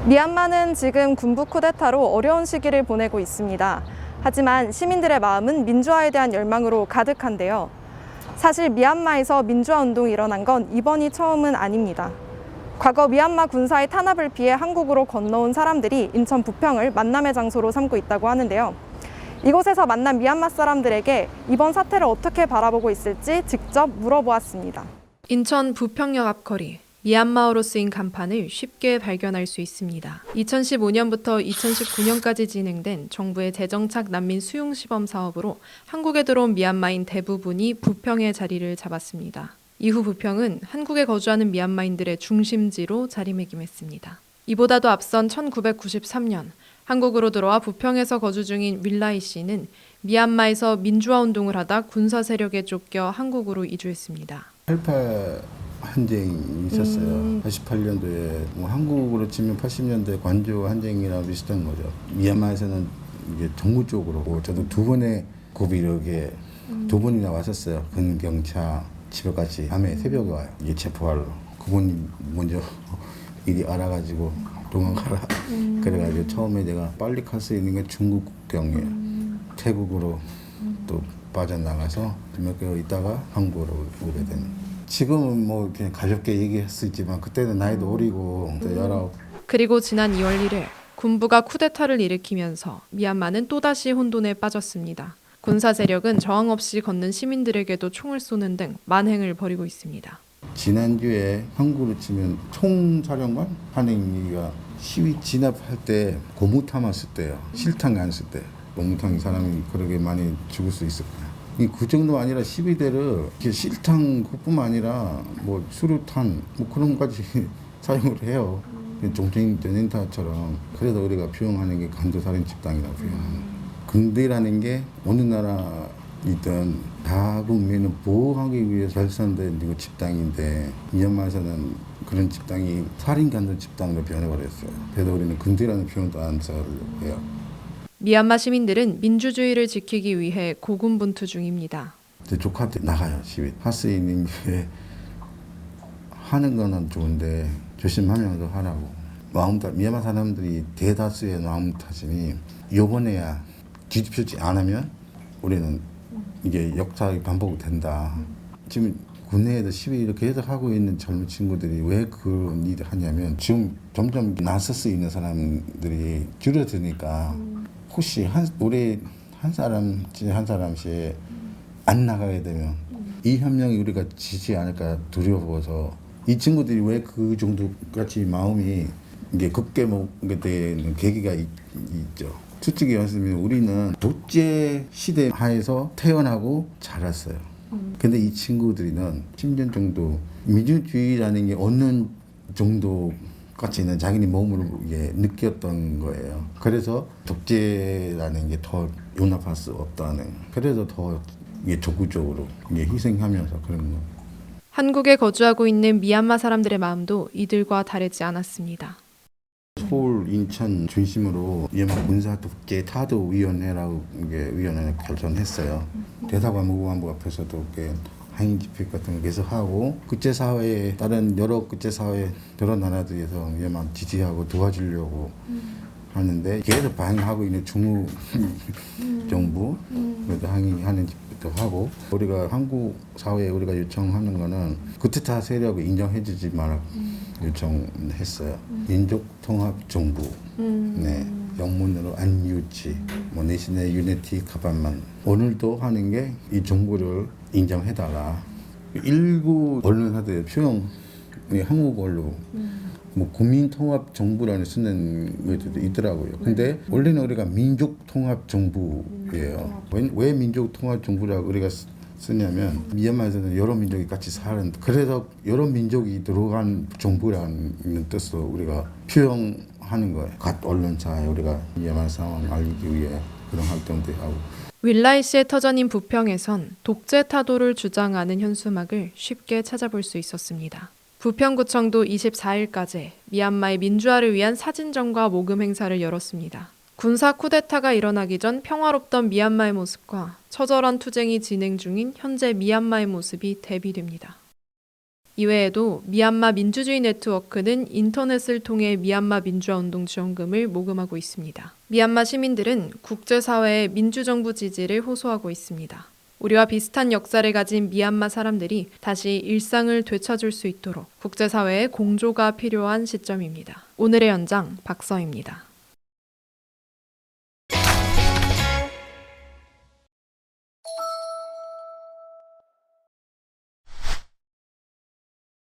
미얀마는 지금 군부 쿠데타로 어려운 시기를 보내고 있습니다. 하지만 시민들의 마음은 민주화에 대한 열망으로 가득한데요. 사실 미얀마에서 민주화 운동이 일어난 건 이번이 처음은 아닙니다. 과거 미얀마 군사의 탄압을 피해 한국으로 건너온 사람들이 인천 부평을 만남의 장소로 삼고 있다고 하는데요. 이곳에서 만난 미얀마 사람들에게 이번 사태를 어떻게 바라보고 있을지 직접 물어보았습니다. 인천 부평역 앞거리. 미얀마어로 쓰인 간판을 쉽게 발견할 수 있습니다. 2015년부터 2019년까지 진행된 정부의 재정착 난민 수용 시범 사업으로 한국에 들어온 미얀마인 대부분이 부평에 자리를 잡았습니다. 이후 부평은 한국에 거주하는 미얀마인들의 중심지로 자리매김했습니다. 이보다도 앞선 1993년 한국으로 들어와 부평에서 거주 중인 윌라이 씨는 미얀마에서 민주화 운동을 하다 군사 세력에 쫓겨 한국으로 이주했습니다. 88 한쟁이 있었어요. 88년도에 한국으로 치면 80년대 관조 한쟁이랑 비슷한 거죠. 미얀마에서는 이게 정부 쪽으로 저도 두 번의 고비 이렇게 두 번이나 왔었어요. 근경차 집에까지 밤에 새벽에 와요. 이게 체포하러. 그분이 먼저 일이 알아가지고 도망가라. 그래가지고 처음에 내가 빨리 갈 수 있는 게 중국 국경이에요. 태국으로 또 빠져나가서 몇 개월 있다가 한국으로 오게 된. 지금은 뭐 그냥 가볍게 얘기할 수 있지만 그때는 나이도 어리고 19. 그리고 지난 2월 1일 군부가 쿠데타를 일으키면서 미얀마는 또다시 혼돈에 빠졌습니다. 군사 세력은 저항 없이 걷는 시민들에게도 총을 쏘는 등 만행을 벌이고 있습니다. 지난주에 한국으로 치면 총사령관 한행이가 시위 진압할 때 고무탄 안 쓸 때요. 실탄 안 쓸 때. 고무탄 사람이 그렇게 많이 죽을 수 있었구나. 그 정도 아니라 시위대를 실탄 그뿐만 아니라 뭐 수류탄 뭐 그런 것까지 사용을 해요. 종전 전쟁터처럼. 그래서 우리가 표현하는 게 간도살인 집단이라고 표현하는. 군대라는 게 어느 나라이든 다 국민을 보호하기 위해서 결성된 집단인데 미얀마에서는 그런 집단이 살인 간도 집단으로 변해버렸어요. 그래서 우리는 군대라는 표현도 안 쓰려고 해요. 미얀마 시민들은 민주주의를 지키기 위해 고군분투 중입니다. 조카한테 나가요, 시위. 할 수 있는 게 하는 거는 좋은데 조심하면서 하라고. 미얀마 사람들이 대다수의 마음다짐이 요번에야 뒤집히지 않으면 우리는 이게 역사의 반복이 된다. 지금 국내에도 시위 이렇게 계속 하고 있는 젊은 친구들이 왜 그런 일을 하냐면 지금 점점 나설 수 있는 사람들이 줄어드니까 혹시 우리 한 사람씩 안 나가게 되면 이 혁명이 우리가 지지 않을까 두려워서 이 친구들이 왜 그 정도까지 마음이 이게 급게 먹게 되는 계기가 있죠. 솔직히 말씀드리면 우리는 독재 시대 하에서 태어나고 자랐어요. 근데 이 친구들은 10년 정도 민주주의라는 게 어느 정도까지는 자기네 몸으로 느꼈던 거예요. 그래서 독재라는 게 더 용납할 수 없다는. 그래서 더 적극적으로 희생하면서 그런 거. 한국에 거주하고 있는 미얀마 사람들의 마음도 이들과 다르지 않았습니다. 서울, 인천 중심으로 미얀마 군사 독재 타도 위원회라고 위원회 결정했어요. 대사관무부관부 앞에서도 항의 집회 같은 거 계속 하고 국제사회에 다른 여러 국제사회 여러 나라들에서 미얀마 지지하고 도와주려고 하는데 계속 반항하고 있는 중국 정부 그래도 항의하는 집회도 하고 우리가 한국 사회에 우리가 요청하는 거는 쿠데타 세력을 인정해주지 말라 요청했어요. 민족통합정부, 네, 영문으로 안유치, 내셔널 유니티 가반만 오늘도 하는 게 이 정부를 인정해달라. 일부 언론사들 표현 한국어로 국민통합정부라는 쓰는 것도 있더라고요. 근데 원래는 우리가 민족통합정부예요. 왜 민족통합정부라고 우리가 쓰냐면 미얀마에서는 여러 민족이 같이 사는 그래서 여러 민족이 들어간 정부라는 뜻으로 우리가 표현하는 거예요. 각 언론사에 우리가 미얀마 상황을 알리기 위해 그런 활동도 하고. 윌라이 씨의 터전인 부평에선 독재 타도를 주장하는 현수막을 쉽게 찾아볼 수 있었습니다. 부평구청도 24일까지 미얀마의 민주화를 위한 사진전과 모금 행사를 열었습니다. 군사 쿠데타가 일어나기 전 평화롭던 미얀마의 모습과 처절한 투쟁이 진행 중인 현재 미얀마의 모습이 대비됩니다. 이외에도 미얀마 민주주의 네트워크는 인터넷을 통해 미얀마 민주화운동 지원금을 모금하고 있습니다. 미얀마 시민들은 국제사회의 민주정부 지지를 호소하고 있습니다. 우리와 비슷한 역사를 가진 미얀마 사람들이 다시 일상을 되찾을 수 있도록 국제사회의 공조가 필요한 시점입니다. 오늘의 연장 박서입니다.